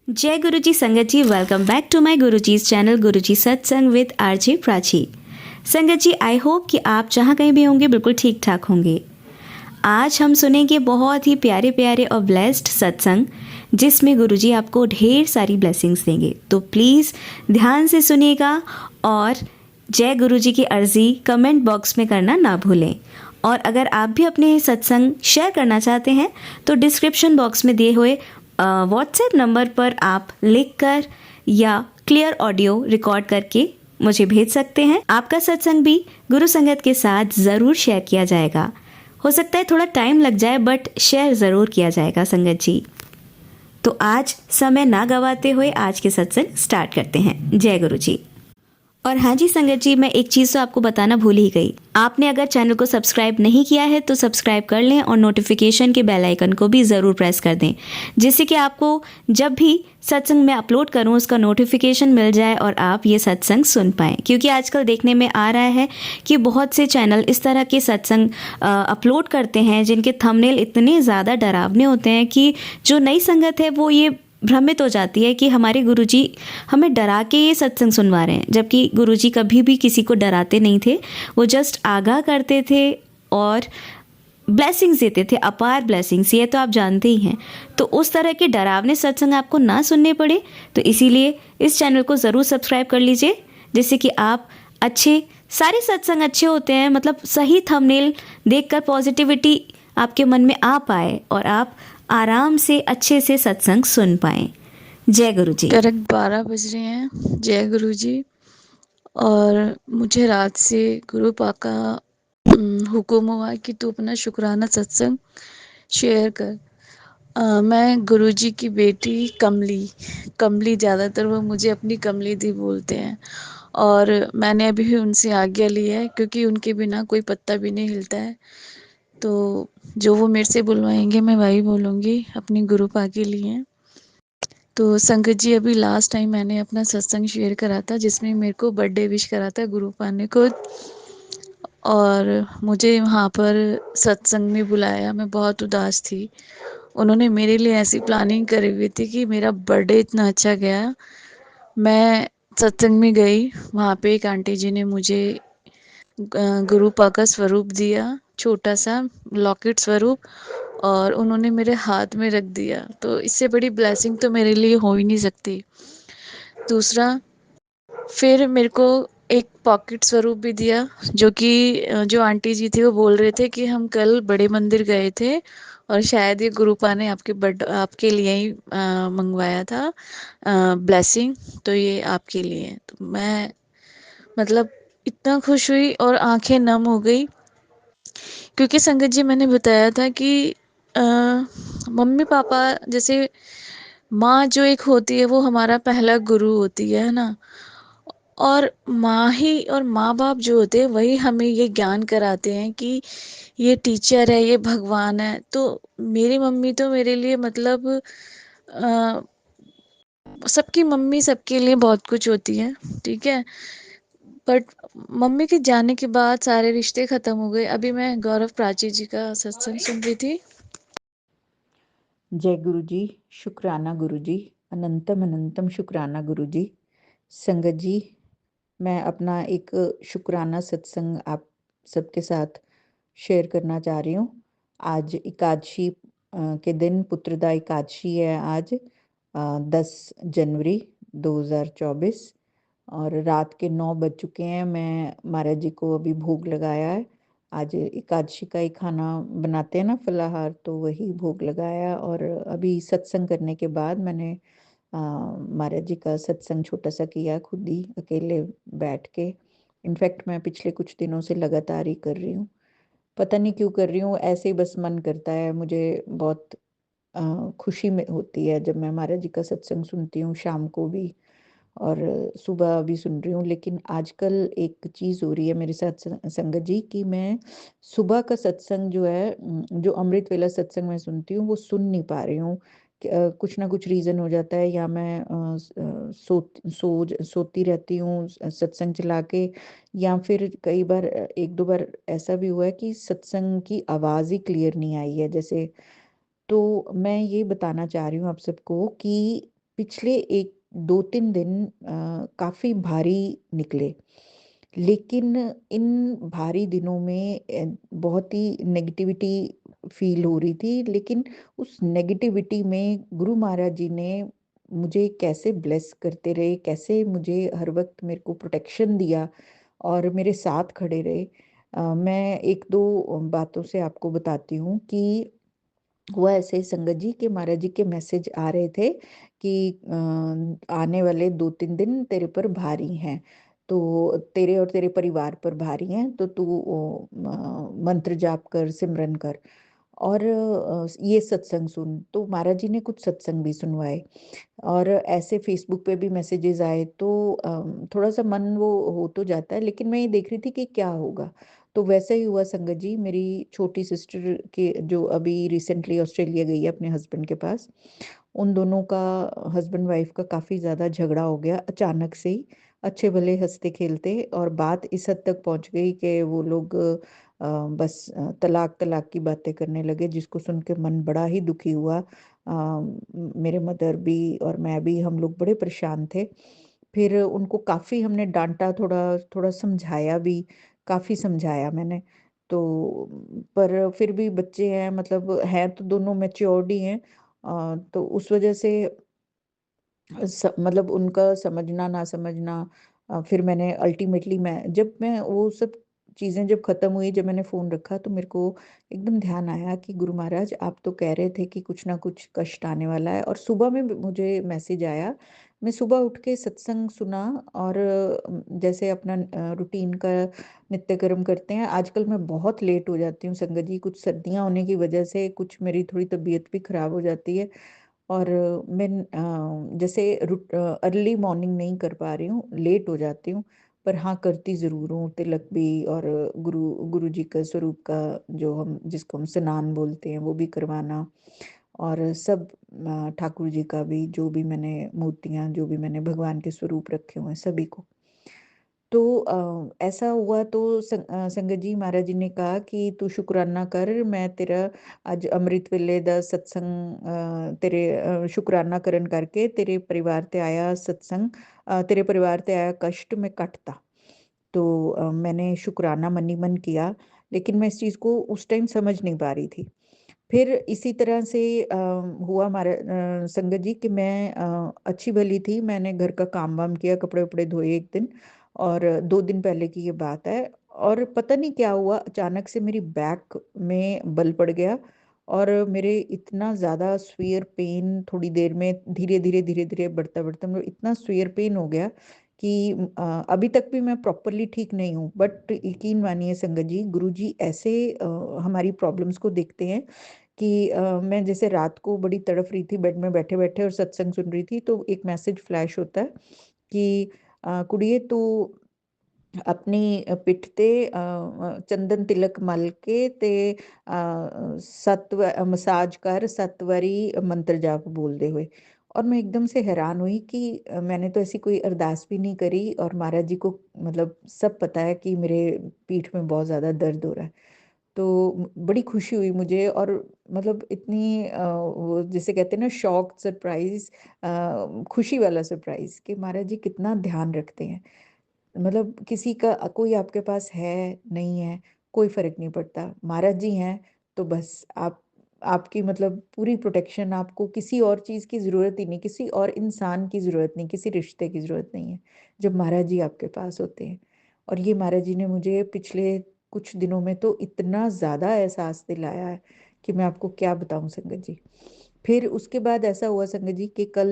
जय गुरुजी संगत जी, welcome back to my Guruji's channel Guruji Satsang with RJ Prachi. संगत जी, आई होप कि आप जहाँ कहीं भी होंगे बिल्कुल ठीक ठाक होंगे। आज हम सुनेंगे बहुत ही प्यारे प्यारे और ब्लेस्ड सत्संग, जिसमें गुरुजी आपको ढेर सारी ब्लेसिंग्स देंगे। तो प्लीज़ ध्यान से सुनिएगा और जय गुरुजी की अर्जी कमेंट बॉक्स में करना ना भूलें। और अगर आप भी अपने सत्संग शेयर करना चाहते हैं तो डिस्क्रिप्शन बॉक्स में दिए हुए व्हाट्सएप नंबर पर आप लिखकर या क्लियर ऑडियो रिकॉर्ड करके मुझे भेज सकते हैं। आपका सत्संग भी गुरु संगत के साथ ज़रूर शेयर किया जाएगा। हो सकता है थोड़ा टाइम लग जाए, बट शेयर ज़रूर किया जाएगा संगत जी। तो आज समय ना गवाते हुए आज के सत्संग स्टार्ट करते हैं। जय गुरु जी। और हाँ जी संगत जी, मैं एक चीज़ तो आपको बताना भूल ही गई। आपने अगर चैनल को सब्सक्राइब नहीं किया है तो सब्सक्राइब कर लें और नोटिफिकेशन के बेल आइकन को भी ज़रूर प्रेस कर दें, जिससे कि आपको जब भी सत्संग में अपलोड करूं उसका नोटिफिकेशन मिल जाए और आप ये सत्संग सुन पाएँ। क्योंकि आजकल देखने में आ रहा है कि बहुत से चैनल इस तरह के सत्संग अपलोड करते हैं जिनके थंबनेल इतने ज़्यादा डरावने होते हैं कि जो नई संगत है वो ये भ्रमित हो जाती है कि हमारे गुरुजी हमें डरा के ये सत्संग सुनवा रहे हैं, जबकि गुरुजी कभी भी किसी को डराते नहीं थे। वो जस्ट आगाह करते थे और ब्लेसिंग्स देते थे, अपार ब्लेसिंग्स, ये तो आप जानते ही हैं। तो उस तरह के डरावने सत्संग आपको ना सुनने पड़े, तो इसीलिए इस चैनल को ज़रूर सब्सक्राइब कर लीजिए, जिससे कि आप सारे सत्संग अच्छे होते हैं, मतलब सही थंबनेल देखकर पॉजिटिविटी आपके मन में आ पाए और आप आराम से अच्छे से सत्संग सुन पाएं। जय गुरु जी। करेक्ट 12 बज रहे हैं। जय गुरु जी। और मुझे रात से गुरु पाक का हुक्म हुआ कि तू अपना शुक्राना सत्संग शेयर कर। मैं गुरु जी की बेटी कमली कमली ज़्यादातर वो मुझे अपनी कमली दी बोलते हैं। और मैंने अभी उनसे आज्ञा ली है, क्योंकि उनके बिना कोई पत्ता भी नहीं हिलता है। तो जो वो मेरे से बुलवाएंगे मैं वही बोलूँगी, अपनी गुरु पाक के लिए। तो संगत जी, अभी लास्ट टाइम मैंने अपना सत्संग शेयर करा था, जिसमें मेरे को बर्थडे विश करा था गुरु पा ने को। और मुझे वहाँ पर सत्संग में बुलाया, मैं बहुत उदास थी। उन्होंने मेरे लिए ऐसी प्लानिंग करी हुई थी कि मेरा बर्थडे इतना अच्छा गया। मैं सत्संग में गई, वहाँ पे एक आंटी जी ने मुझे गुरु पा का स्वरूप दिया, छोटा सा लॉकेट स्वरूप, और उन्होंने मेरे हाथ में रख दिया। तो इससे बड़ी ब्लेसिंग तो मेरे लिए हो ही नहीं सकती। दूसरा, फिर मेरे को एक पॉकेट स्वरूप भी दिया, जो कि जो आंटी जी थी वो बोल रहे थे कि हम कल बड़े मंदिर गए थे और शायद ये गुरुपा ने आपके लिए ही मंगवाया था ब्लेसिंग, तो ये आपके लिए है। तो मैं मतलब इतना खुश हुई और आंखें नम हो गई, क्योंकि संगत जी मैंने बताया था कि अ, मम्मी पापा जैसे, माँ जो एक होती है वो हमारा पहला गुरु होती है ना। और माँ ही और माँ बाप जो होते हैं वही हमें ये ज्ञान कराते हैं कि ये टीचर है, ये भगवान है। तो मेरी मम्मी तो मेरे लिए मतलब सबकी मम्मी सबके लिए बहुत कुछ होती है, ठीक है। बट मम्मी के जाने के बाद सारे रिश्ते खत्म हो गए। अभी मैं गौरव प्राची जी का सत्संग सुन रही थी। जय गुरु जी, शुक्राना गुरु जी, अनंतम अनंतम शुक्राना गुरु जी। संगत जी, मैं अपना एक शुक्राना सत्संग आप सबके साथ शेयर करना चाह रही हूँ। आज एकादशी के दिन पुत्रदा एकादशी है आज 10 जनवरी 2024 और रात के 9 बज चुके हैं। मैं महाराज जी को अभी भोग लगाया है। आज एकादशी का ही खाना बनाते हैं ना, फलाहार, तो वही भोग लगाया। और अभी सत्संग करने के बाद मैंने महाराज जी का सत्संग छोटा सा किया, खुद ही अकेले बैठ के। इनफैक्ट मैं पिछले कुछ दिनों से लगातार ही कर रही हूँ, पता नहीं क्यों कर रही हूँ, ऐसे ही बस मन करता है। मुझे बहुत खुशी में होती है जब मैं महाराज जी का सत्संग सुनती हूँ, शाम को भी और सुबह भी सुन रही हूँ। लेकिन आजकल एक चीज़ हो रही है मेरे साथ संगत जी, कि मैं सुबह का सत्संग जो है, जो अमृत वेला सत्संग मैं सुनती हूँ, वो सुन नहीं पा रही हूँ। कुछ ना कुछ रीज़न हो जाता है, या मैं सोती रहती हूँ सत्संग चला के, या फिर कई बार एक दो बार ऐसा भी हुआ है कि सत्संग की आवाज़ ही क्लियर नहीं आई है जैसे। तो मैं ये बताना चाह रही हूँ आप सबको कि पिछले एक 2-3 दिन काफ़ी भारी निकले। लेकिन इन भारी दिनों में बहुत ही नेगेटिविटी फ़ील हो रही थी, लेकिन उस नेगेटिविटी में गुरु महाराज जी ने मुझे कैसे ब्लेस करते रहे, कैसे मुझे हर वक़्त मेरे को प्रोटेक्शन दिया और मेरे साथ खड़े रहे। मैं 1-2 बातों से आपको बताती हूँ कि हुआ ऐसे संगत जी कि महाराज जी के मैसेज आ रहे थे कि आने वाले 2-3 दिन तेरे पर भारी हैं। तो तेरे और तेरे परिवार पर भारी हैं, तो तू मंत्र जाप कर, सिमरन कर और ये सत्संग सुन। तो महाराज जी ने कुछ सत्संग भी सुनवाए। और ऐसे फ़ेसबुक पे भी मैसेजेस आए तो थोड़ा-सा मन वो हो तो जाता है, लेकिन मैं ये देख रही थी कि क्या होगा? तो वैसा ही हुआ संगत जी, मेरी छोटी सिस्टर के जो अभी रिसेंटली ऑस्ट्रेलिया गई है अपने हस्बैंड के पास, उन दोनों का हस्बैंड वाइफ का काफ़ी ज़्यादा झगड़ा हो गया अचानक से ही, अच्छे-भले हँसते-खेलते और बात इस हद तक पहुँच गई कि वो लोग बस तलाक-तलाक की बातें करने लगे, जिसको सुन के मन बड़ा ही दुखी हुआ। मेरे मदर भी और मैं भी हम लोग बड़े परेशान थे। फिर उनको काफ़ी हमने डाँटा, थोड़ा थोड़ा समझाया भी, काफ़ी समझाया मैंने। तो पर फिर भी बच्चे हैं, मतलब हैं तो दोनों मैच्योर्ड ही हैं। तो उस वज़ह से मतलब उनका समझना ना समझना, फिर मैंने अल्टीमेटली मैं वो सब चीज़ें जब ख़त्म हुई, जब मैंने फ़ोन रखा तो मेरे को एकदम ध्यान आया कि गुरु महाराज आप तो कह रहे थे कि कुछ ना कुछ कष्ट आने वाला है, और सुबह में मुझे मैसेज आया। मैं सुबह उठ के सत्संग सुना और जैसे अपना रूटीन का नित्य कर्म करते हैं। आजकल मैं बहुत लेट हो जाती हूँ संगत जी, कुछ सर्दियाँ होने की वजह से कुछ मेरी थोड़ी तबीयत भी ख़राब हो जाती है। और मैं जैसे अर्ली मॉर्निंग नहीं कर पा रही हूँ, लेट हो जाती हूँ, पर हाँ, करती ज़रूर हूँ तिलक भी, और गुरु जी का स्वरूप का जो हम जिसको हम स्नान बोलते हैं, वो भी करवाना, और सब ठाकुर जी का भी, जो भी मैंने मूर्तियाँ, जो भी मैंने भगवान के स्वरूप रखे हुए हैं, सभी को। तो ऐसा हुआ तो संगत जी महाराज जी ने कहा कि तू शुक्राना कर, मैं तेरा आज अमृत वेले दा सत्संग तेरे शुक्राना करन करके तेरे परिवार ते आया सत्संग, तेरे परिवार ते आया कष्ट मैं कटता। तो मैंने शुक्राना मनी मन किया, लेकिन मैं इस चीज़ को उस टाइम समझ नहीं पा रही थी। फिर इसी तरह से हुआ हमारा संगत जी कि मैं अच्छी-भली थी, मैंने घर का काम-वाम किया, कपड़े-वपड़े धोए एक दिन, और 2 दिन पहले की ये बात है, और पता नहीं क्या हुआ, अचानक से मेरी बैक में बल पड़ गया और मेरे इतना ज़्यादा स्वीयर पेन थोड़ी देर में धीरे-धीरे, धीरे-धीरे बढ़ता-बढ़ता मेरे इतना स्वीयर पेन हो गया कि अभी तक भी मैं प्रॉपरली ठीक नहीं हूँ। बट यकीन मानिए संगत जी, गुरुजी ऐसे हमारी प्रॉब्लम्स को देखते हैं कि मैं जैसे रात को बड़ी तड़फ रही थी बेड में बैठे-बैठे और सत्संग सुन रही थी, तो एक मैसेज फ्लैश होता है कि कुड़िए तू अपनी पिठ ते चंदन तिलक मल के ते 7 मसाज कर 7 वारी मंत्र जाप बोलते हुए। और मैं एकदम से हैरान हुई कि मैंने तो ऐसी कोई अरदास भी नहीं करी, और महाराज जी को मतलब सब पता है कि मेरे पीठ में बहुत ज़्यादा दर्द हो रहा है। तो बड़ी खुशी हुई मुझे, और मतलब इतनी वो जिसे कहते हैं ना शॉक सरप्राइज़, खुशी वाला सरप्राइज़ कि महाराज जी कितना ध्यान रखते हैं। मतलब किसी का कोई आपके पास है, नहीं है, कोई फ़र्क नहीं पड़ता। महाराज जी हैं, तो बस आपकी मतलब पूरी प्रोटेक्शन, आपको किसी और चीज़ की ज़रूरत ही नहीं, किसी और इंसान की ज़रूरत नहीं, किसी रिश्ते की ज़रूरत नहीं है, जब महाराज जी आपके पास होते हैं। और ये महाराज जी ने मुझे पिछले कुछ दिनों में तो इतना ज़्यादा एहसास दिलाया है कि मैं आपको क्या बताऊँ संगत जी। फिर उसके बाद ऐसा हुआ संगत जी कि कल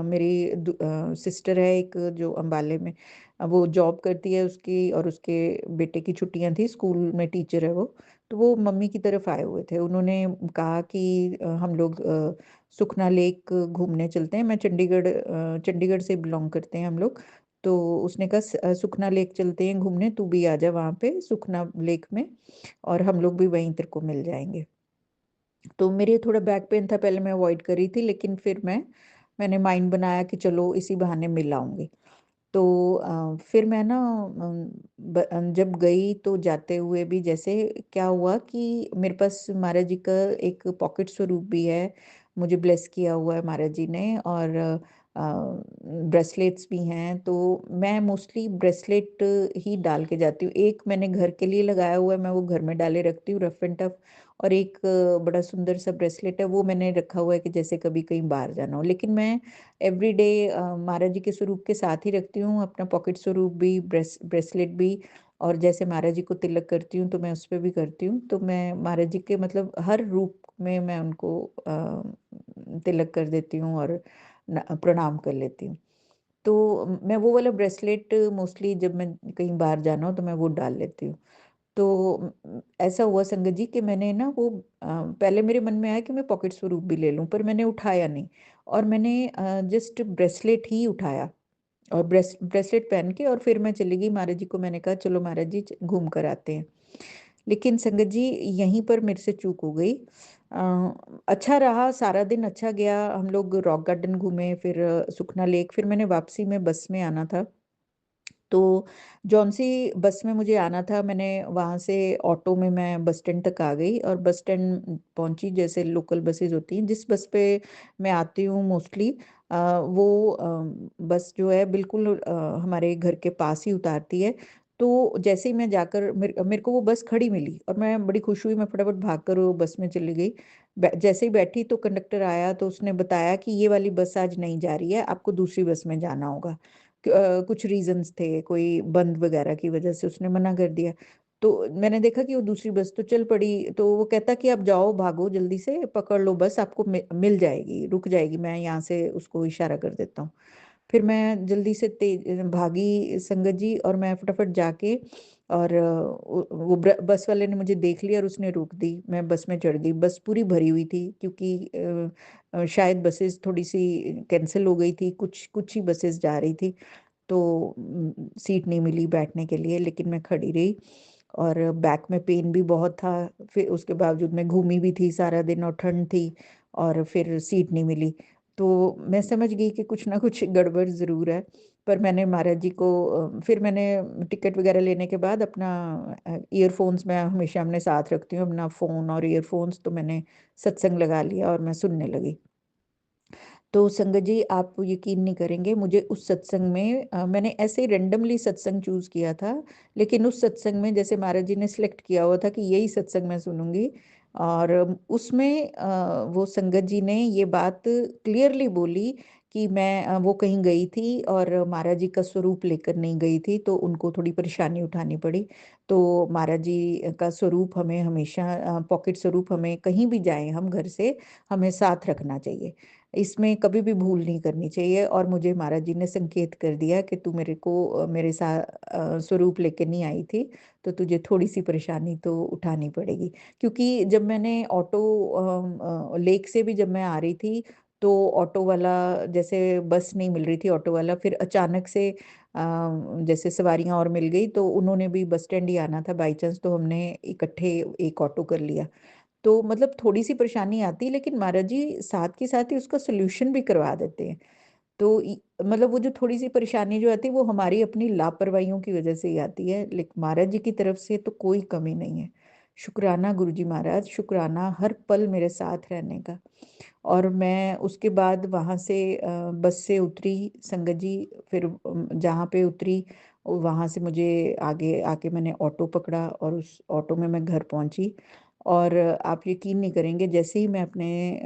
मेरी सिस्टर है एक जो अम्बाले में, वो जॉब करती है उसकी, और उसके बेटे की छुट्टियां थी, स्कूल में टीचर है वो। तो वो मम्मी की तरफ आए हुए थे, उन्होंने कहा कि हम लोग सुखना लेक घूमने चलते हैं। मैं चंडीगढ़ से बिलोंग करते हैं हम लोग। तो उसने कहा सुखना लेक चलते हैं घूमने, तू भी आ जा वहाँ पे सुखना लेक में, और हम लोग भी वहीं तेरे को मिल जाएंगे। तो मेरे थोड़ा बैक पेन था, पहले मैं अवॉइड कर रही थी, लेकिन फिर मैंने माइंड बनाया कि चलो इसी बहाने मिल आऊँगी। तो फिर मैं ना जब गई तो जाते हुए भी जैसे क्या हुआ कि मेरे पास महाराज जी का एक पॉकेट स्वरूप भी है, मुझे ब्लेस किया हुआ है महाराज जी ने, और ब्रेसलेट्स भी हैं। तो मैं मोस्टली ब्रेसलेट ही डाल के जाती हूँ। एक मैंने घर के लिए लगाया हुआ है, मैं वो घर में डाले रखती हूँ रफ एंड टफ। और एक बड़ा सुंदर सा ब्रेसलेट है, वो मैंने रखा हुआ है कि जैसे कभी कहीं बाहर जाना हो। लेकिन मैं एवरीडे महाराज जी के स्वरूप के साथ ही रखती हूँ, अपना पॉकेट स्वरूप भी, ब्रेसलेट भी। और जैसे महाराज जी को तिलक करती हूँ तो मैं उस पर भी करती हूँ। तो मैं महाराज जी के मतलब हर रूप में मैं उनको तिलक कर देती हूँ और प्रणाम कर लेती हूँ। तो मैं वो वाला ब्रेसलेट मोस्टली जब मैं कहीं बाहर जाना हो तो मैं वो डाल लेती हूँ। तो ऐसा हुआ संगत जी कि मैंने ना वो पहले मेरे मन में आया कि मैं पॉकेट स्वरूप भी ले लूं, पर मैंने उठाया नहीं। और मैंने जस्ट ब्रेसलेट ही उठाया, और ब्रेसलेट पहन के और फिर मैं चली गई महाराज जी को, मैंने कहा चलो महाराज जी घूम कर आते हैं। लेकिन संगत जी यहीं पर मेरे से चूक हो गई। अच्छा रहा, सारा दिन अच्छा गया, हम लोग रॉक गार्डन घूमे, फिर सुखना लेक, फिर मैंने वापसी में बस में आना था। तो जौन सी बस में मुझे आना था, मैंने वहाँ से ऑटो में मैं बस स्टैंड तक आ गई, और बस स्टैंड पहुंची, जैसे लोकल बसेज होती हैं जिस बस पे मैं आती हूँ मोस्टली, वो बस जो है बिल्कुल हमारे घर के पास ही उतारती है। तो जैसे ही मैं जाकर मेरे को वो बस खड़ी मिली और मैं बड़ी खुश हुई, मैं फटाफट भागकर वो बस में चली गई। जैसे ही बैठी तो कंडक्टर आया, तो उसने बताया कि ये वाली बस आज नहीं जा रही है, आपको दूसरी बस में जाना होगा। कुछ रीजंस थे, कोई बंद वगैरह की वजह से उसने मना कर दिया। तो मैंने देखा कि वो दूसरी बस तो चल पड़ी, तो वो कहता कि आप जाओ, भागो, जल्दी से पकड़ लो बस, आपको मिल जाएगी, रुक जाएगी, मैं यहाँ से उसको इशारा कर देता हूँ। फिर मैं जल्दी से तेज भागी संगत जी, और मैं फटाफट जाके, और वो बस वाले ने मुझे देख लिया और उसने रोक दी। मैं बस में चढ़ गई, बस पूरी भरी हुई थी, क्योंकि शायद बसेस थोड़ी सी कैंसिल हो गई थी, कुछ कुछ ही बसेस जा रही थी। तो सीट नहीं मिली बैठने के लिए, लेकिन मैं खड़ी रही, और बैक में पेन भी बहुत था। फिर उसके बावजूद मैं घूमी भी थी सारा दिन, और ठंड थी, और फिर सीट नहीं मिली। तो मैं समझ गई कि कुछ ना कुछ गड़बड़ ज़रूर है। पर मैंने महाराज जी को फिर मैंने टिकट वगैरह लेने के बाद अपना ईयरफोन्स मैं हमेशा अपने साथ रखती हूँ, अपना फ़ोन और ईयरफोन्स, तो मैंने सत्संग लगा लिया और मैं सुनने लगी। तो संगत जी आप यकीन नहीं करेंगे, मुझे उस सत्संग में मैंने ऐसे ही रेंडमली सत्संग चूज किया था, लेकिन उस सत्संग में जैसे महाराज जी ने सिलेक्ट किया हुआ था कि यही सत्संग मैं सुनूंगी, और उसमें वो संगत जी ने ये बात क्लियरली बोली कि मैं वो कहीं गई थी और महाराज जी का स्वरूप लेकर नहीं गई थी, तो उनको थोड़ी परेशानी उठानी पड़ी। तो महाराज जी का स्वरूप हमें हमेशा, पॉकेट स्वरूप हमें कहीं भी जाएं हम घर से, हमें साथ रखना चाहिए, इसमें कभी भी भूल नहीं करनी चाहिए। और मुझे महाराज जी ने संकेत कर दिया कि तू मेरे को मेरे साथ स्वरूप लेके नहीं आई थी, तो तुझे थोड़ी सी परेशानी तो उठानी पड़ेगी। क्योंकि जब मैंने ऑटो लेक से भी जब मैं आ रही थी, तो ऑटो वाला, जैसे बस नहीं मिल रही थी, ऑटो वाला फिर अचानक से जैसे सवारियां और मिल गई, तो उन्होंने भी बस स्टैंड ही आना था बाई चांस, तो हमने इकट्ठे एक ऑटो कर लिया। तो मतलब थोड़ी सी परेशानी आती है, लेकिन महाराज जी साथ के साथ ही उसका सोल्यूशन भी करवा देते हैं। तो मतलब वो जो थोड़ी सी परेशानी जो आती है वो हमारी अपनी लापरवाहियों की वजह से ही आती है, लेकिन महाराज जी की तरफ से तो कोई कमी नहीं है। शुक्राना गुरु जी महाराज, शुक्राना हर पल मेरे साथ रहने का। और मैं उसके बाद वहाँ से बस से उतरी संगत जी, फिर जहाँ पे उतरी वहाँ से मुझे आगे आके मैंने ऑटो पकड़ा, और उस ऑटो में मैं घर पहुँची। और आप यकीन नहीं करेंगे, जैसे ही मैं अपने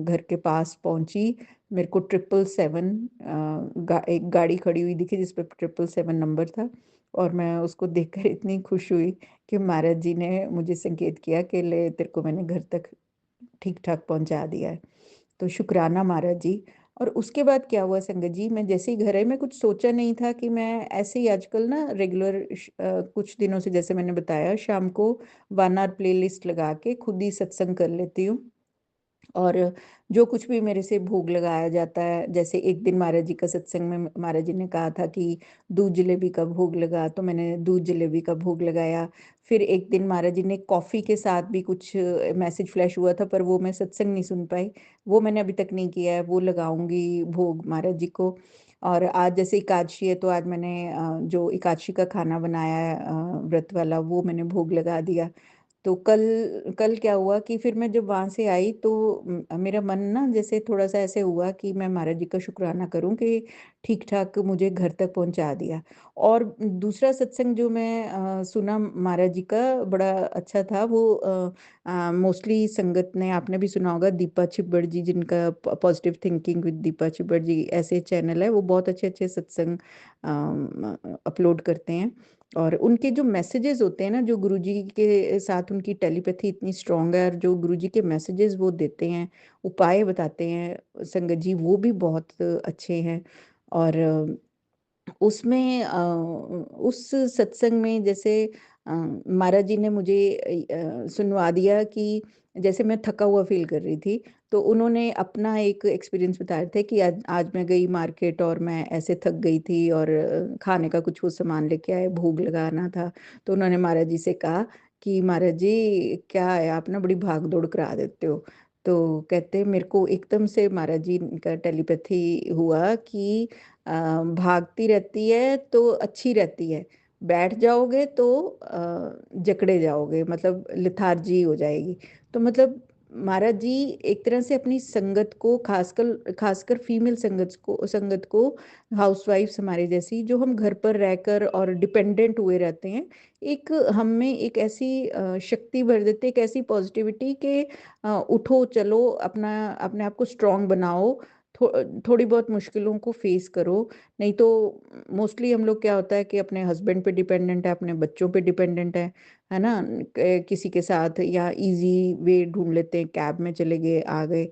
घर के पास पहुँची, मेरे को 777 एक गाड़ी खड़ी हुई दिखी जिस पे 777 नंबर था, और मैं उसको देखकर इतनी खुश हुई कि महाराज जी ने मुझे संकेत किया कि ले तेरे को मैंने घर तक ठीक ठाक पहुंचा दिया है। तो शुक्राना महाराज जी। और उसके बाद क्या हुआ संगत जी, मैं जैसे ही घर आई, मैं कुछ सोचा नहीं था कि मैं ऐसे ही आजकल ना रेगुलर कुछ दिनों से, जैसे मैंने बताया, शाम को 1 आवर प्लेलिस्ट लगा के खुद ही सत्संग कर लेती हूँ। और जो कुछ भी मेरे से भोग लगाया जाता है, जैसे एक दिन महाराज जी का सत्संग में महाराज जी ने कहा था कि दूध जलेबी का भोग लगा, तो मैंने दूध जलेबी का भोग लगाया। फिर एक दिन महाराज जी ने कॉफ़ी के साथ भी कुछ मैसेज फ्लैश हुआ था, पर वो मैं सत्संग नहीं सुन पाई, वो मैंने अभी तक नहीं किया है, वो लगाऊंगी भोग महाराज जी को। और आज जैसे एकादशी है, तो आज मैंने जो एकादशी का खाना बनाया है व्रत वाला, वो मैंने भोग लगा दिया। तो कल कल क्या हुआ कि फिर मैं जब वहाँ से आई तो मेरा मन ना जैसे थोड़ा-सा ऐसे हुआ कि मैं महाराज जी का शुक्राना करूँ कि ठीक-ठाक मुझे घर तक पहुँचा दिया। और दूसरा सत्संग जो मैं सुना महाराज जी का बड़ा अच्छा था, वो मोस्टली संगत ने, आपने भी सुना होगा, दीपा छिब्बड़ जी, जिनका पॉजिटिव थिंकिंग विद दीपा छिब्बड़ जी ऐसे चैनल है, वो बहुत अच्छे-अच्छे सत्संग अपलोड करते हैं। और उनके जो मैसेजेस होते हैं ना, जो गुरुजी के साथ उनकी टेलीपैथी इतनी स्ट्रांग है, और जो गुरुजी के मैसेजेस वो देते हैं, उपाय बताते हैं संगत जी, वो भी बहुत अच्छे हैं। और उसमें उस सत्संग में जैसे महाराज जी ने मुझे सुनवा दिया कि जैसे मैं थका हुआ फील कर रही थी, तो उन्होंने अपना एक एक्सपीरियंस बताया था कि आज आज मैं गई मार्केट और मैं ऐसे थक गई थी, और खाने का कुछ वो सामान लेके आए, भोग लगाना था। तो उन्होंने महाराज जी से कहा कि महाराज जी क्या है, आप ना बड़ी भाग दौड़ करा देते हो। तो कहते मेरे को एकदम से महाराज जी का टेलीपैथी हुआ कि भागती रहती है तो अच्छी रहती है, बैठ जाओगे तो जकड़े जाओगे, मतलब लिथार्जी हो जाएगी। तो मतलब महाराज जी एक तरह से अपनी संगत को, खासकर खासकर फीमेल संगत को हाउसवाइफ्स हमारे जैसी, जो हम घर पर रहकर और डिपेंडेंट हुए रहते हैं, एक हम में एक ऐसी शक्ति भर देते, एक ऐसी पॉजिटिविटी के उठो चलो, अपना अपने आप को स्ट्रांग बनाओ, थोड़ी बहुत मुश्किलों को फेस करो। नहीं तो मोस्टली हम लोग, क्या होता है कि अपने हस्बैंड पे डिपेंडेंट है, अपने बच्चों पे डिपेंडेंट है ना, किसी के साथ, या इजी वे ढूंढ लेते हैं, कैब में चले गए आ गए।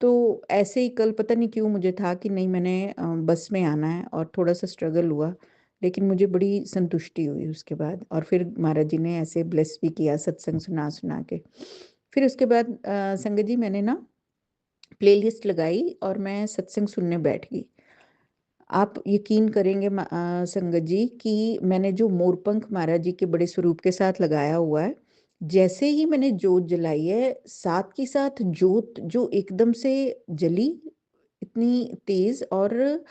तो ऐसे ही कल पता नहीं क्यों मुझे था कि नहीं, मैंने बस में आना है, और थोड़ा सा स्ट्रगल हुआ, लेकिन मुझे बड़ी संतुष्टि हुई उसके बाद। और फिर महाराज जी ने ऐसे ब्लेस भी किया सत्संग सुना सुना के। फिर उसके बाद संगत जी मैंने ना प्लेलिस्ट लगाई और मैं सत्संग सुनने बैठ गई। आप यकीन करेंगे संगत जी कि मैंने जो मोरपंख महाराज जी के बड़े स्वरूप के साथ लगाया हुआ है, जैसे ही मैंने जोत जलाई है, साथ के साथ जोत जो एकदम से जली, इतनी तेज, और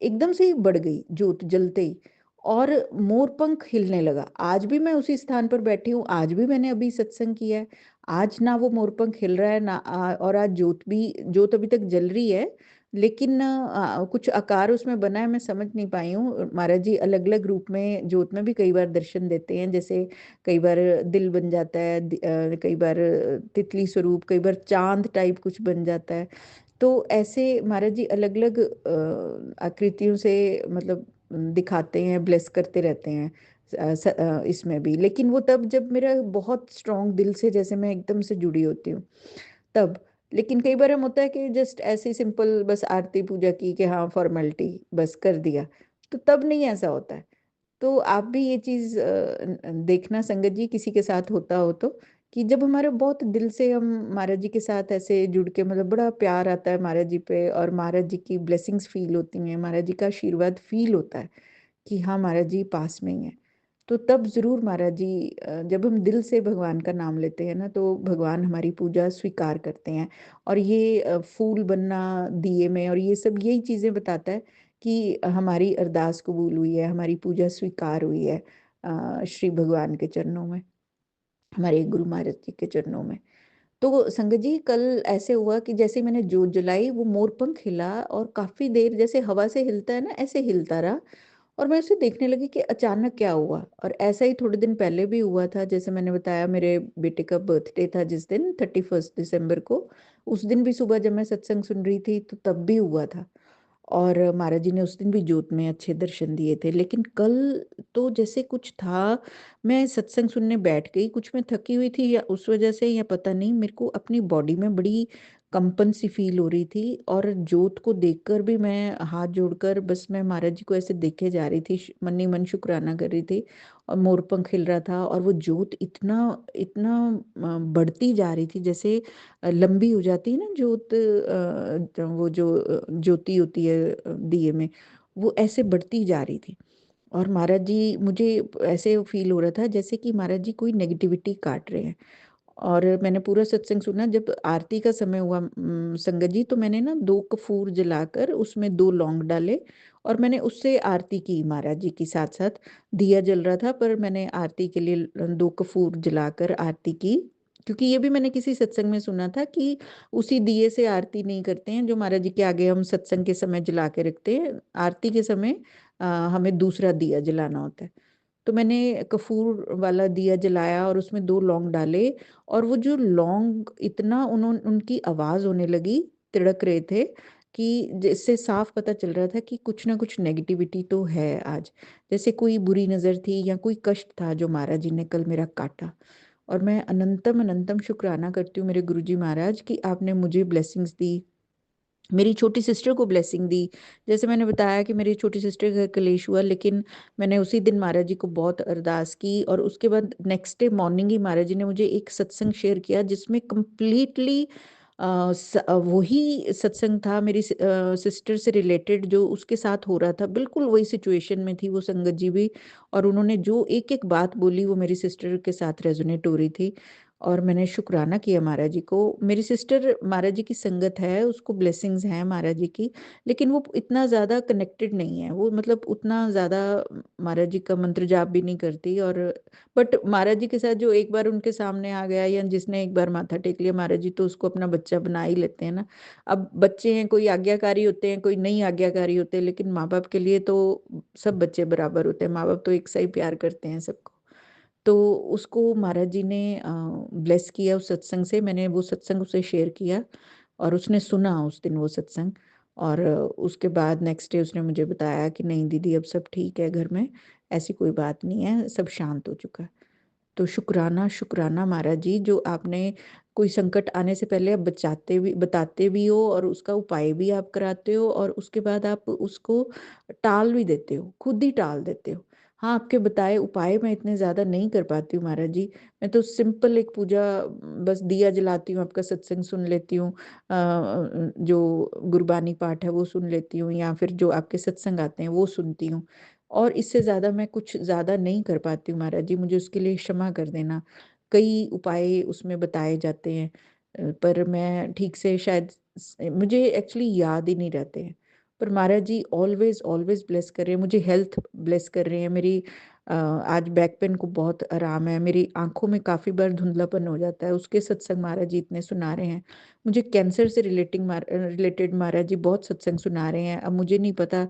एकदम से ही बढ़ गई जोत जलते ही, और मोरपंख हिलने लगा। आज भी मैं उसी स्थान पर बैठी हूँ, आज भी मैंने अभी सत्संग किया है, आज ना वो मोरपंख हिल रहा है ना, और आज जोत अभी तक जल रही है, लेकिन कुछ आकार उसमें बना है, मैं समझ नहीं पाई हूँ। महाराज जी अलग अलग रूप में जोत में भी कई बार दर्शन देते हैं, जैसे कई बार दिल बन जाता है, कई बार तितली स्वरूप, कई बार चांद टाइप कुछ बन जाता है। तो ऐसे महाराज जी अलग अलग आकृतियों से, मतलब दिखाते हैं, ब्लेस करते रहते हैं इसमें भी। लेकिन वो तब जब मेरा बहुत स्ट्रांग दिल से, जैसे मैं एकदम से जुड़ी होती हूँ, तब। लेकिन कई बार हम होता है कि जस्ट ऐसे सिंपल बस आरती पूजा की कि हाँ फॉर्मेलिटी बस कर दिया, तो तब नहीं ऐसा होता है। तो आप भी ये चीज देखना संगत जी, किसी के साथ होता हो तो, कि जब हमारे बहुत दिल से हम महाराज जी के साथ ऐसे जुड़ के, मतलब बड़ा प्यार आता है महाराज जी पे, और महाराज जी की ब्लेसिंग्स फील होती हैं, महाराज जी का आशीर्वाद फील होता है कि हाँ महाराज जी पास में ही है, तो तब जरूर महाराज जी, जब हम दिल से भगवान का नाम लेते हैं ना, तो भगवान हमारी पूजा स्वीकार करते हैं। और ये फूल बनना दिए में, और ये सब यही चीजें बताता है कि हमारी अरदास कबूल हुई है, हमारी पूजा स्वीकार हुई है श्री भगवान के चरणों में, हमारे गुरु महाराज जी के चरणों में। तो संगत जी कल ऐसे हुआ कि जैसे मैंने जोत जलाई, वो मोरपंख हिला, और काफी देर जैसे हवा से हिलता है ना, ऐसे हिलता रहा। और मैं उसे देखने लगी कि अचानक क्या हुआ। और ऐसा ही थोड़े दिन पहले भी हुआ था, जैसे मैंने बताया मेरे बेटे का बर्थडे था जिस दिन, 31 दिसंबर को। उस दिन भी सुबह जब मैं सत्संग सुन रही थी, तो तब भी हुआ था। और महाराज जी ने उस दिन भी जोत में अच्छे दर्शन दिए थे। लेकिन कल तो जैसे कुछ था, मैं सत्संग सुनने बैठ गई, कुछ मैं थकी हुई थी या उस वजह से, या पता नहीं, मेरे को अपनी बॉडी में बड़ी कंपन सी फील हो रही थी। और जोत को देखकर भी मैं हाथ जोड़कर बस मैं महाराज जी को ऐसे देखे जा रही थी, मन ही मन शुक्राना कर रही थी। और मोरपंख खिल रहा था, और वो जोत इतना इतना बढ़ती जा रही थी, जैसे लंबी हो जाती है ना जोत, वो जो ज्योति होती है दिए में, वो ऐसे बढ़ती जा रही थी। और महाराज जी, मुझे ऐसे फील हो रहा था जैसे कि महाराज जी कोई नेगेटिविटी काट रहे हैं। और मैंने पूरा सत्संग सुना। जब आरती का समय हुआ संगत जी, तो मैंने ना 2 कपूर जलाकर उसमें 2 लौंग डाले, और मैंने उससे आरती की महाराज जी की साथ-साथ। दिया जल रहा था पर मैंने आरती के लिए 2 कपूर जलाकर आरती की। क्योंकि ये भी मैंने किसी सत्संग में सुना था कि उसी दिए से आरती नहीं करते हैं जो महाराज जी के आगे हम सत्संग के समय जला के रखते हैं। आरती के समय हमें दूसरा दिया जलाना होता है। तो मैंने कपूर वाला दिया जलाया और उसमें 2 लौंग डाले और वो जो लौंग इतना उनकी आवाज़ होने लगी, तिड़क रहे थे कि जिससे साफ पता चल रहा था कि कुछ ना कुछ नेगेटिविटी तो है आज। जैसे कोई बुरी नज़र थी या कोई कष्ट था जो महाराज जी ने कल मेरा काटा। और मैं अनंतम अनंतम शुक्राना करती हूँ मेरे गुरुजी महाराज कि आपने मुझे ब्लेसिंग्स दी, मेरी छोटी सिस्टर को ब्लेसिंग दी। जैसे मैंने बताया कि मेरी छोटी सिस्टर का कलेश हुआ, लेकिन मैंने उसी दिन महाराज जी को बहुत अरदास की और उसके बाद नेक्स्ट डे मॉर्निंग ही महाराज जी ने मुझे एक सत्संग शेयर किया जिसमें कंप्लीटली वही सत्संग था मेरी सिस्टर से रिलेटेड जो उसके साथ हो रहा था, बिल्कुल वही सिचुएशन में थी वो संगत जी भी। और उन्होंने जो एक-एक बात बोली वो मेरी सिस्टर के साथ रेज़ोनेट हो रही थी और मैंने शुक्राना किया महाराज जी को। मेरी सिस्टर महाराज जी की संगत है, उसको ब्लेसिंग्स हैं महाराज जी की, लेकिन वो इतना ज़्यादा कनेक्टेड नहीं है। वो मतलब उतना ज़्यादा महाराज जी का मंत्र जाप भी नहीं करती और बट महाराज जी के साथ जो एक बार उनके सामने आ गया या जिसने एक बार माथा टेक लिया महाराज जी तो उसको अपना बच्चा बना ही लेते हैं ना। अब बच्चे हैं, कोई आज्ञाकारी होते हैं, कोई नहीं आज्ञाकारी होते हैं, लेकिन माँ-बाप के लिए तो सब बच्चे बराबर होते हैं। माँ-बाप तो एक सा ही प्यार करते हैं सबको। तो उसको महाराज जी ने ब्लेस किया उस सत्संग से। मैंने वो सत्संग उसे शेयर किया और उसने सुना उस दिन वो सत्संग और उसके बाद नेक्स्ट डे उसने मुझे बताया कि नहीं दीदी अब सब ठीक है घर में, ऐसी कोई बात नहीं है, सब शांत हो चुका है। तो शुक्राना, शुक्राना महाराज जी जो आपने कोई संकट आने से पहले आप बताते भी हो और उसका उपाय भी आप कराते हो और उसके बाद आप उसको टाल भी देते हो, खुद ही टाल देते हो। हाँ, आपके बताए उपाय मैं इतने ज़्यादा नहीं कर पाती हूँ महाराज जी। मैं तो सिंपल एक पूजा बस दिया जलाती हूँ, आपका सत्संग सुन लेती हूँ। जो गुरबानी पाठ है वो सुन लेती हूँ या फिर जो आपके सत्संग आते हैं वो सुनती हूँ। और इससे ज़्यादा मैं कुछ ज़्यादा नहीं कर पाती हूँ महाराज जी, मुझे उसके लिए क्षमा कर देना। कई उपाय उसमें बताए जाते हैं पर मैं ठीक से शायद मुझे एक्चुअली याद ही नहीं रहते हैं। पर महाराज जी ऑलवेज़ ऑलवेज़ ब्लेस कर रहे हैं, मुझे हेल्थ ब्लेस कर रहे हैं। मेरी आज बैक पेन को बहुत आराम है, मेरी आँखों में काफ़ी बार धुंधलापन हो जाता है, उसके सत्संग महाराज जी इतने सुना रहे हैं। मुझे कैंसर से रिलेटेड महाराज जी बहुत सत्संग सुना रहे हैं। अब मुझे नहीं पता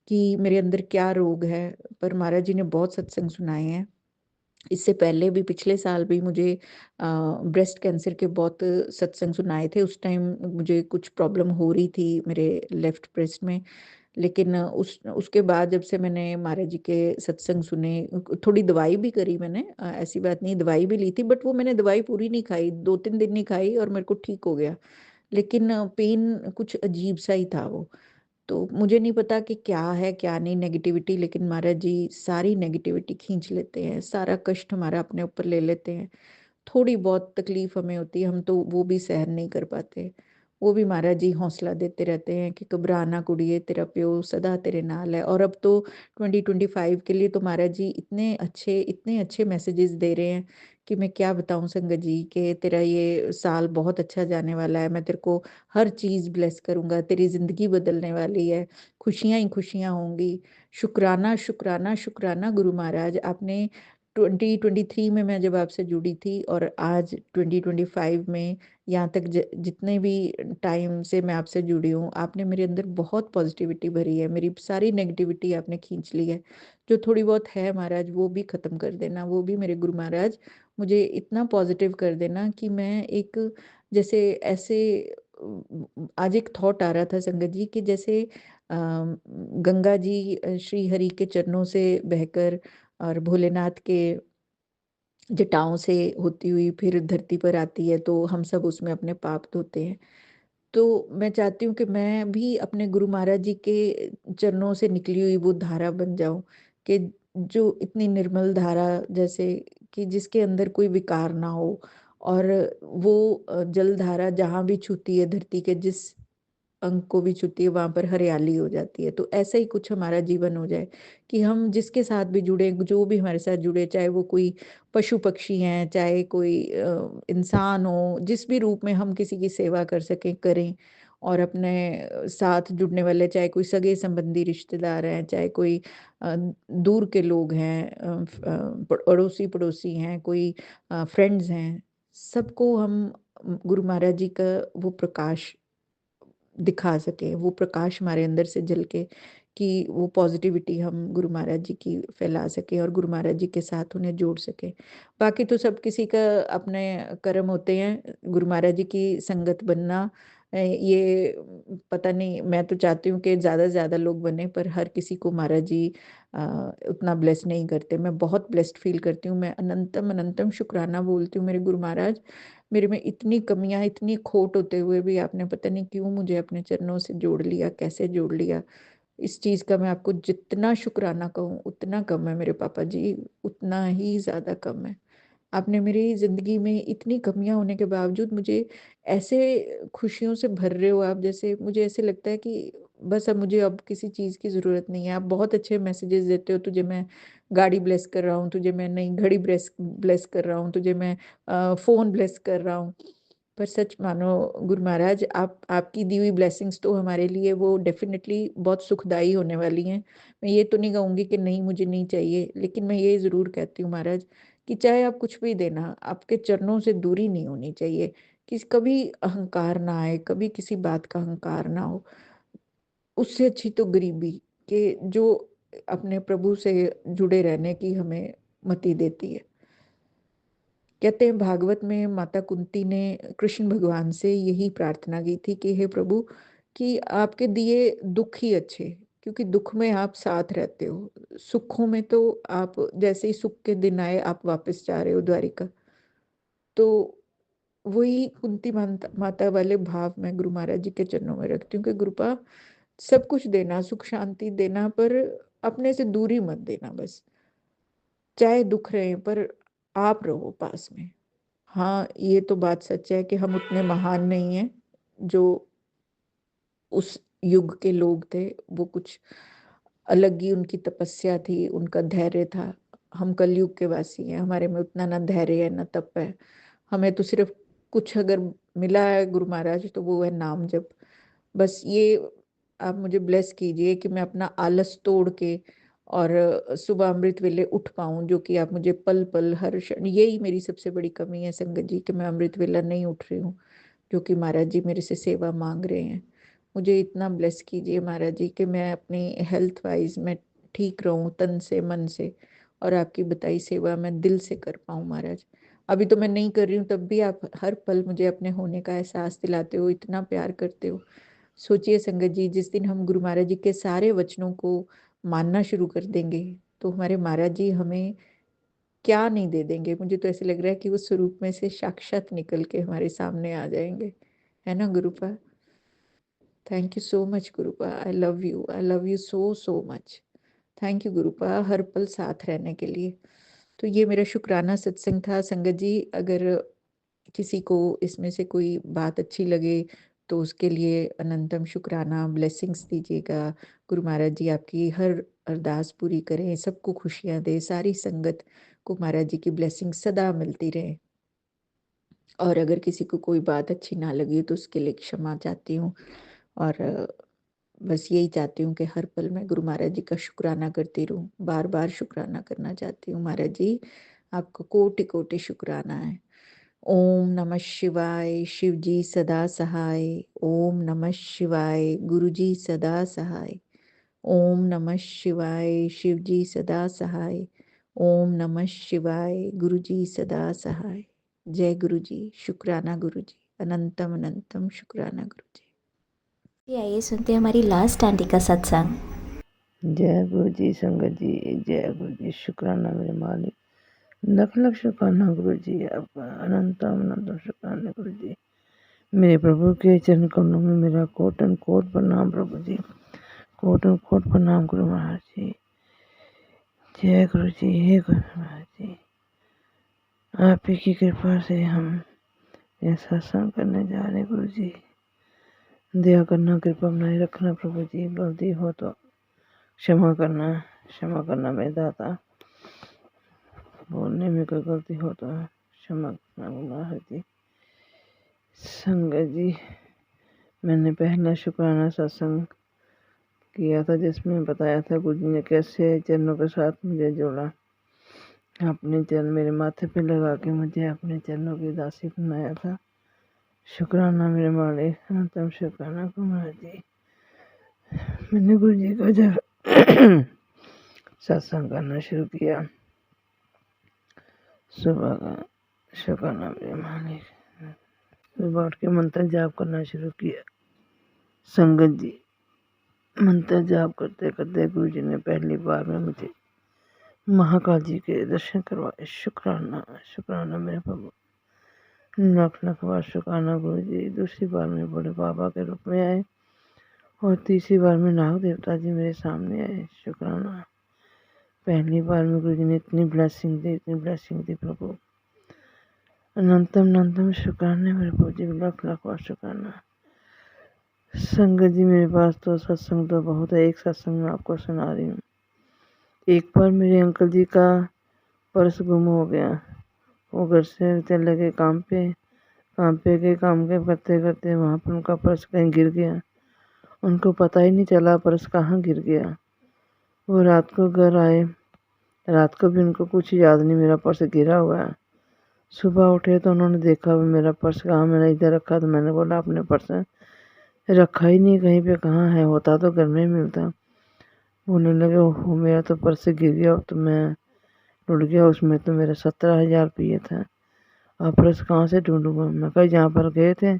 कि मेरे अंदर क्या रोग है, पर महाराज जी ने बहुत सत्संग सुनाए हैं। इससे पहले भी पिछले साल भी मुझे ब्रेस्ट कैंसर के बहुत सत्संग सुनाए थे। उस टाइम मुझे कुछ प्रॉब्लम हो रही थी मेरे लेफ्ट ब्रेस्ट में। लेकिन उसके बाद जब से मैंने महाराज जी के सत्संग सुने, थोड़ी दवाई भी करी मैंने, ऐसी बात नहीं, दवाई भी ली थी बट वो मैंने दवाई पूरी नहीं खाई, 2-3 दिन नहीं खाई और मेरे को ठीक हो गया। लेकिन पेन कुछ अजीब सा ही था वो। तो मुझे नहीं पता कि क्या है क्या नहीं नेगेटिविटी, लेकिन महाराज जी सारी नेगेटिविटी खींच लेते हैं, सारा कष्ट हमारा अपने ऊपर ले लेते हैं। थोड़ी बहुत तकलीफ हमें होती है, हम तो वो भी सहन नहीं कर पाते। वो भी महाराज जी हौसला देते रहते हैं कि घबरा ना कुड़िए, तेरा प्यो सदा तेरे नाल है। और अब तो 2025 के लिए तो महाराज जी इतने अच्छे मैसेजेस दे रहे हैं कि मैं क्या बताऊं संगत जी कि तेरा ये साल बहुत अच्छा जाने वाला है, मैं तेरे को हर चीज़ ब्लेस करूंगा, तेरी ज़िंदगी बदलने वाली है, खुशियां ही खुशियां होंगी। शुक्राना शुक्राना शुक्राना गुरु महाराज, आपने 2023 में मैं जब आपसे जुड़ी थी और आज 2025 में यहाँ तक जितने भी टाइम से मैं आपसे जुड़ी हूँ, आपने मेरे अंदर बहुत पॉजिटिविटी भरी है, मेरी सारी नेगेटिविटी आपने खींच ली है। जो थोड़ी बहुत है महाराज वो भी ख़त्म कर देना, वो भी मेरे गुरु महाराज मुझे इतना पॉजिटिव कर देना कि मैं एक जैसे ऐसे आज एक थॉट आ रहा था संगत जी कि जैसे गंगा जी श्री हरि के चरणों से बहकर और भोलेनाथ के जटाओं से होती हुई फिर धरती पर आती है तो हम सब उसमें अपने पाप धोते हैं। तो मैं चाहती हूँ कि मैं भी अपने गुरु महाराज जी के चरणों से निकली हुई वो धारा बन जाऊं कि जो इतनी निर्मल धारा, जैसे कि जिसके अंदर कोई विकार ना हो और वो जल धारा जहाँ भी छूती है धरती के जिस अंग को भी छूती है वहां पर हरियाली हो जाती है। तो ऐसा ही कुछ हमारा जीवन हो जाए कि हम जिसके साथ भी जुड़े, जो भी हमारे साथ जुड़े, चाहे वो कोई पशु पक्षी हैं, चाहे कोई इंसान हो, जिस भी रूप में हम किसी की सेवा कर सकें करें और अपने साथ जुड़ने वाले, चाहे कोई सगे संबंधी रिश्तेदार हैं, चाहे कोई दूर के लोग हैं, अड़ोसी-पड़ोसी हैं, कोई फ्रेंड्स हैं, सबको हम गुरु महाराज जी का वो प्रकाश दिखा सकें, वो प्रकाश हमारे अंदर से झलके कि वो पॉज़िटिविटी हम गुरु महाराज जी की फैला सकें और गुरु महाराज जी के साथ उन्हें जोड़ सकें। बाकी तो सब किसी का अपने कर्म होते हैं, गुरु महाराज जी की संगत बनना ये पता नहीं, मैं तो चाहती हूँ कि ज़्यादा से ज़्यादा लोग बनें, पर हर किसी को महाराज जी उतना ब्लेस नहीं करते। मैं बहुत ब्लेस्ड फ़ील करती हूँ, मैं अनंतम, अनंतम शुकराना बोलती हूँ मेरे गुरु महाराज, मेरे में इतनी कमियाँ, इतनी खोट होते हुए भी आपने पता नहीं क्यों मुझे अपने चरणों से जोड़ लिया, कैसे जोड़ लिया। इस चीज़ का मैं आपको जितना शुकराना कहूँ, उतना कम है मेरे पापा जी, उतना ही ज़्यादा कम है। आपने मेरी ज़िंदगी में इतनी कमियाँ होने के बावजूद मुझे ऐसे खुशियों से भर रहे हो आप, जैसे मुझे ऐसे लगता है कि बस अब मुझे अब किसी चीज़ की ज़रूरत नहीं है। आप बहुत अच्छे मैसेजेस देते हो, तुझे मैं गाड़ी ब्लेस कर रहा हूँ, तुझे मैं नई घड़ी ब्लेस ब्लेस कर रहा हूँ, तुझे मैं फ़ोन ब्लेस कर रहा हूँ। पर सच मानो गुरु महाराज, आप आपकी दी हुई ब्लेसिंग्स तो हमारे लिए वो डेफ़िनेटली बहुत सुखदाई होने वाली हैं। मैं ये तो नहीं कहूँगी कि नहीं मुझे नहीं चाहिए, लेकिन मैं ये ज़रूर कहती हूँ महाराज कि चाहे आप कुछ भी देना, आपके चरणों से दूरी नहीं होनी चाहिए। कभी अहंकार ना आए, कभी किसी बात का अहंकार ना हो। उससे अच्छी तो गरीबी के जो अपने प्रभु से जुड़े रहने की हमें मति देती है। कहते हैं भागवत में माता कुंती ने कृष्ण भगवान से यही प्रार्थना की थी कि हे प्रभु, कि आपके दिए दुख ही अच्छे, क्योंकि दुख में आप साथ रहते हो, सुखों में तो आप जैसे ही सुख के दिन आए आप वापस जा रहे हो द्वारिका। तो वही कुंती माता वाले भाव मैं गुरु महाराज जी के चरणों में रखती हूँ कि गुरुपा, सब कुछ देना, सुख शांति देना, पर अपने से दूरी मत देना बस। चाहे दुख रहे पर आप रहो पास में। हाँ, ये तो बात सच है कि हम उतने महान नहीं हैं जो उस युग के लोग थे। वो कुछ अलग ही उनकी तपस्या थी, उनका धैर्य था। हम कलयुग के वासी हैं, हमारे में उतना ना धैर्य है, ना तप है। हमें तो सिर्फ कुछ अगर मिला है गुरु महाराज, तो वो है नाम जप। बस ये आप मुझे ब्लेस कीजिए कि मैं अपना आलस तोड़ के और सुबह अमृत वेले उठ पाऊँ, जो कि आप मुझे पल-पल हर क्षण, यही मेरी सबसे बड़ी कमी है संगत जी, कि मैं अमृत वेला नहीं उठ रही हूँ, जो कि महाराज जी मेरे से सेवा माँग रहे हैं। मुझे इतना ब्लेस कीजिए महाराज जी कि मैं अपनी हेल्थ वाइज़ मैं ठीक रहूँ तन से, मन से, और आपकी बताई सेवा मैं दिल से कर पाऊँ महाराज। अभी तो मैं नहीं कर रही हूँ, तब भी आप हर पल मुझे अपने होने का एहसास दिलाते हो, इतना प्यार करते हो। सोचिए संगत जी, जिस दिन हम गुरु महाराज जी के सारे वचनों को मानना शुरू कर देंगे, तो हमारे महाराज जी हमें क्या नहीं दे देंगे। मुझे तो ऐसे लग रहा है कि वो स्वरूप में से साक्षात निकल के हमारे सामने आ जाएँगे। है ना गुरुपा? थैंक यू सो मच गुरुपा। I love you so so much. Thank you गुरुपा, हर पल साथ रहने के लिए। तो ये मेरा शुक्राना सत्संग था संगत जी। अगर किसी को इसमें से कोई बात अच्छी लगे तो उसके लिए अनंतम शुक्राना, ब्लेसिंग्स दीजिएगा। गुरु महाराज जी आपकी हर अरदास पूरी करें, सबको खुशियाँ दें, सारी संगत को महाराज जी की ब्लेसिंग सदा मिलती रहे। और अगर किसी को कोई बात अच्छी ना लगी तो उसके लिए क्षमा चाहती हूँ। और बस यही चाहती हूँ कि हर पल मैं गुरु महाराज जी का शुक्राना करती रहूँ, बार-बार शुक्राना करना चाहती हूँ। महाराज जी, आपको कोटि-कोटि शुक्राना है। ओम नमः शिवाय, शिव जी सदा सहाय। ओम नमः शिवाय, गुरु जी सदा सहाय। ओम नमः शिवाय, शिव जी सदा सहाय। ओम नमः शिवाय, गुरु जी सदा सहाय। जय गुरु जी, शुक्राना गुरु जी, अनंतम अनंतम शुक्राना गुरु जी। ये आइए सुनते हैं हमारी लास्ट आंटी का सत्संग। जय गुरु जी संगत जी, जय गुरु जी, शुक्राना मेरे मालिक, लख लख शुक्राना गुरु जी, आपका अनंतम अनंतम शुक्राना गुरु जी। मेरे प्रभु के चरण कमलों में मेरा कोटन कोट प्रणाम प्रभु जी, कोटन कोट प्रणाम गुरु महाराज जी। जय गुरु जी, हे गुरु महाराज जी, आप ही की कृपा से हम यह सत्संग करने जा रहे हैं गुरु जी। दया करना, कृपा बनाए रखना प्रभु जी, गलती हो तो क्षमा करना मेरे दाता। बोलने में कोई गलती हो तो क्षमा करना गुरु महाराज जी। संगत जी, मैंने पहला शुक्राना सत्संग किया था जिसमें बताया था गुरु जी ने कैसे चरणों के साथ मुझे जोड़ा, अपने चरण मेरे माथे पे लगा के मुझे अपने चरणों की दासी बनाया था। शुक्राना मेरे मालिक, अनंतम शुक्राना कुमार जी। मैंने गुरु जी का जब सत्संग करना शुरू किया, सुबह का शुक्राना मेरे मालिक, सुबह उठ के मंत्र जाप करना शुरू किया। संगत जी, मंत्र जाप करते करते गुरु जी ने पहली बार में मुझे महाकाल जी के दर्शन करवाए। शुक्राना शुक्राना मेरे प्रभु, लाख लाख बार शुक्राना गुरु जी। दूसरी बार में बड़े बाबा के रूप में आए और तीसरी बार में नाग देवता जी मेरे सामने आए। शुक्राना, पहली बार में गुरु जी ने इतनी ब्लेसिंग दी प्रभु। अनंतम शुक्राना मेरे प्रभु जी, लाख लाख बार शुक्राना। संगत जी, मेरे पास तो सत्संग तो बहुत है, एक सत्संग मैं आपको सुना रही हूँ। एक बार मेरे अंकल जी का पर्स गुम हो गया। वो घर से चले गए काम पे गए, काम के करते करते वहाँ पर उनका पर्स कहीं गिर गया। उनको पता ही नहीं चला पर्स कहाँ गिर गया। वो रात को घर आए, रात को भी उनको कुछ याद नहीं मेरा पर्स गिरा हुआ है। सुबह उठे तो उन्होंने देखा मेरा पर्स कहाँ, मैंने इधर रखा। तो मैंने बोला अपने पर्स रखा ही नहीं कहीं पे, कहाँ है, होता तो घर में ही मिलता। बोलने लगे ओहो मेरा तो पर्स गिर गया, तो मैं टूट गया, उसमें तो मेरे 17,000 रुपये थे। अब पर्स कहाँ से ढूंढूंगा। मैं कहा जहाँ पर गए थे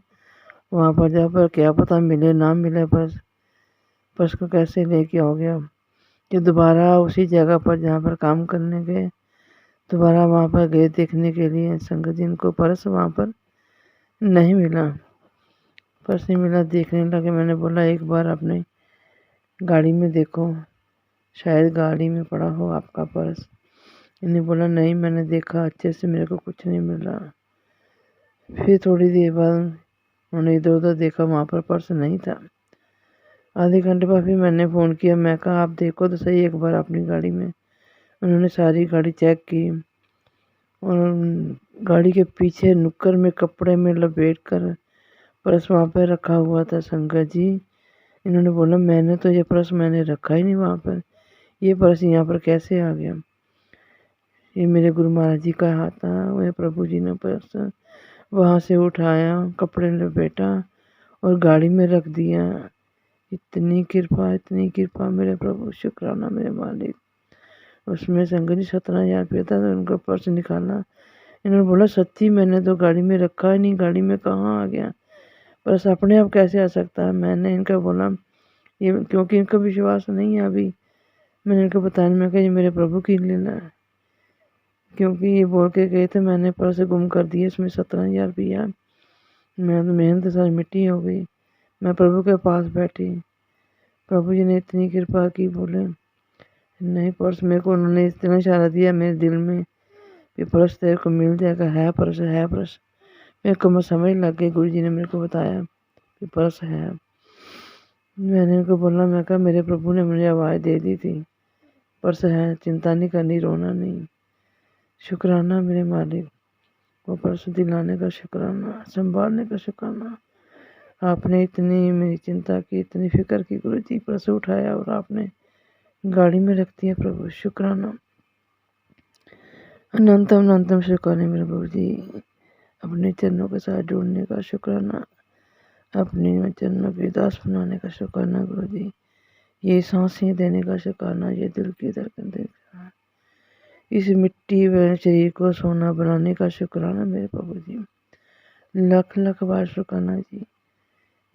वहाँ पर जा पर क्या पता मिले ना मिले पर्स को कैसे लेके आओ गया। कि दोबारा उसी जगह पर जहाँ पर काम करने गए, दोबारा वहाँ पर गए देखने के लिए। संगत जी, इनको पर्स वहाँ पर नहीं मिला, पर्स नहीं मिला। देखने लगे, मैंने बोला एक बार अपने गाड़ी में देखो, शायद गाड़ी में पड़ा हो आपका पर्स। इन्हें बोला नहीं, मैंने देखा अच्छे से, मेरे को कुछ नहीं मिला। फिर थोड़ी देर बाद उन्होंने इधर उधर देखा, वहाँ पर पर्स नहीं था। आधे घंटे बाद फिर मैंने फ़ोन किया, मैं कहा आप देखो तो सही एक बार अपनी गाड़ी में। उन्होंने सारी गाड़ी चेक की और गाड़ी के पीछे नुक्कड़ में कपड़े में लपेट कर पर्स वहाँ पर रखा हुआ था। संगत जी, इन्होंने बोला मैंने तो ये पर्स मैंने रखा ही नहीं वहाँ पर, ये पर्स यहाँ पर कैसे आ गया। ये मेरे गुरु महाराज जी का हाथ था। वह प्रभु जी ने पर्स वहाँ से उठाया, कपड़े लपेटा और गाड़ी में रख दिया। इतनी कृपा मेरे प्रभु, शुक्राना मेरे मालिक। उसमें संगत जी 17,000 रुपये था। तो उनका पर्स निकाला, इन्होंने बोला सच्ची मैंने तो गाड़ी में रखा ही नहीं, गाड़ी में कहाँ आ गया पर्स, अपने आप कैसे आ सकता है। मैंने इनका बोला ये, क्योंकि इनका विश्वास नहीं है अभी। मैंने इनको बताया, मैं कहा ये मेरे प्रभु की लीला है, क्योंकि ये बोल के गए थे मैंने पर्स गुम कर दिए, इसमें 17,000 रुपया। मैं तो मेहनत सारी मिट्टी हो गई। मैं प्रभु के पास बैठी, प्रभु जी ने इतनी कृपा की, बोले नहीं पर्स मेरे को, उन्होंने इतना इशारा दिया मेरे दिल में कि पर्स तेरे को मिल जाएगा, है पर्स है पर्स। मेरे को मैं समझ लग गई, गुरु जी ने मेरे को बताया कि पर्स है। मैंने उनको बोला, मैं कहा मेरे प्रभु ने मुझे आवाज़ दे दी थी, पर्स है, चिंता नहीं करनी, रोना नहीं। शुक्राना मेरे मालिक, वो पर्स दिलाने का शुक्राना, संभालने का शुक्राना। आपने इतनी मेरी चिंता की, इतनी फिक्र की गुरु जी, पर्स उठाया और आपने गाड़ी में रख दिया प्रभु, शुक्राना। अनंतम शुक्राना मेरे प्रभु जी। अपने चरणों के साथ जुड़ने का शुक्राना, अपने चरणों की दास बनाने का शुक्राना गुरु जी। ये सांसें देने का शुक्राना, ये दिल की धड़कन देने का, इस मिट्टी व शरीर को सोना बनाने का शुक्राना मेरे प्रभु जी। लाख लाख बार शुक्राना जी।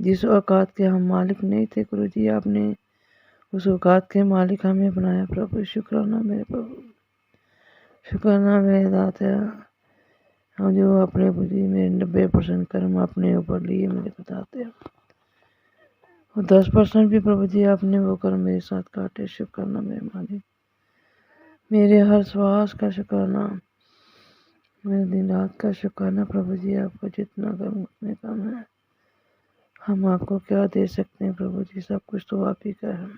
जिस औकात के हम मालिक नहीं थे गुरु जी, आपने उस औकात के मालिक हमें बनाया प्रभु, शुक्राना मेरे प्रभु, शुक्राना मेरे दाता। हम जो अपने बुद्धि में 90% कर्म अपने ऊपर लिए मेरे बताते हैं, और 10% भी प्रभु जी आपने वो कर्म मेरे साथ काटे, शुक्राना मेरे मालिक। मेरे हर श्वास का शुक्राना, मेरे दिन रात का शुक्राना प्रभु जी। आपको जितना कर्म उतने कम है, हम आपको क्या दे सकते हैं प्रभु जी, सब कुछ तो आप ही का है।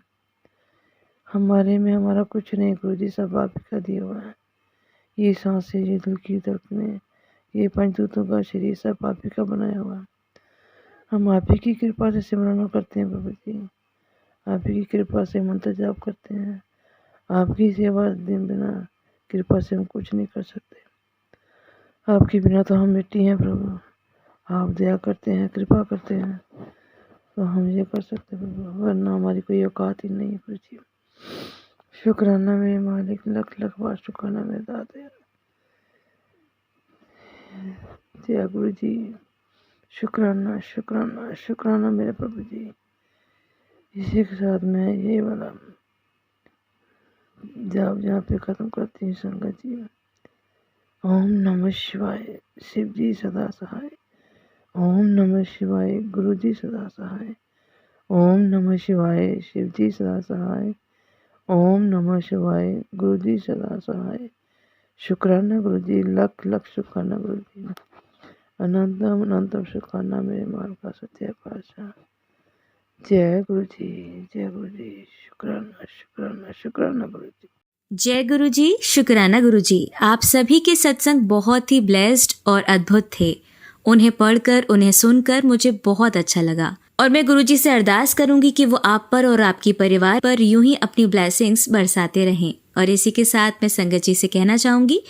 हमारे में हमारा कुछ नहीं गुरु जी, सब आप ही का दिया हुआ है। ये सांसें, ये दिल की धड़कनें, ये पंचभूतों का शरीर, सब आप ही का बनाया हुआ है। हम आप ही की कृपा से सिमरन करते हैं प्रभु जी। आप ही की कृपा से मंत्र जाप करते हैं। आपकी सेवा दिन बिना कृपा से हम कुछ नहीं कर सकते। आपके बिना तो हम मिट्टी हैं प्रभु। आप दया करते हैं, कृपा करते हैं तो हम ये कर सकते हैं प्रभु, वरना हमारी कोई औकात ही नहीं है प्रभु जी। शुक्राना मेरे मालिक, लख लख बार शुक्राना मेरे दाते। जय गुरु जी। शुक्राना शुक्राना शुक्राना मेरे प्रभु जी। इसी के साथ मैं ये वाला जाप जहाँ पे ख़त्म करती हूँ संगत जी। ओम नमः शिवाय, शिव जी सदा सहाय। ओम नमः शिवाय, गुरु जी सदा सहाय। ओम नमः शिवाय, शिव जी सदा सहाय। ओम नमः शिवाय, गुरु जी सदा सहाय। शुक्राना गुरु जी, लख लख शुक्राना गुरु जी। अनंतम अनंतम शुक्राना मेरे माल का सत्य पातशाह। जय गुरु जी, जय गुरु जी। शुक्राना शुक्राना शुक्राना गुरु जी। जय गुरु जी, शुक्राना गुरु जी। आप सभी के सत्संग बहुत ही ब्लेस्ड और अद्भुत थे। उन्हें पढ़कर, उन्हें सुनकर मुझे बहुत अच्छा लगा और मैं गुरु जी से अरदास करूंगी कि वो आप पर और आपके परिवार पर यूं ही अपनी ब्लेसिंग्स बरसाते रहें। और इसी के साथ मैं संगत जी से कहना चाहूंगी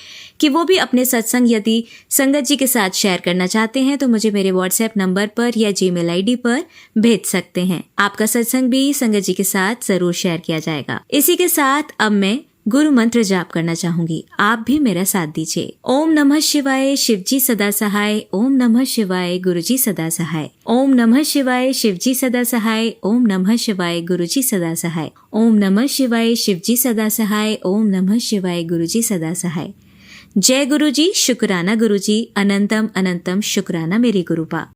कि वो भी अपने सत्संग यदि संगत जी के साथ शेयर करना चाहते हैं तो मुझे मेरे व्हाट्सएप नंबर पर या जीमेल आईडी पर भेज सकते हैं। आपका सत्संग भी संगत जी के साथ जरूर शेयर किया जाएगा। इसी के साथ अब मैं गुरु मंत्र जाप करना चाहूंगी, आप भी मेरा साथ दीजिए। ओम नमः शिवाय, शिव जी सदा सहाय। ओम नमः शिवाय, गुरु जी सदा सहाय। ओम नमः शिवाय, शिव जी सदा सहाय। ओम नमः शिवाय, गुरु जी सदा सहाय। ओम नमः शिवाय, शिव जी सदा सहाय। ओम नमः शिवाय, गुरु जी सदा सहाय। जय गुरु जी, शुक्राना गुरु जी। अनंतम अनंतम शुक्राना मेरे गुरुपा।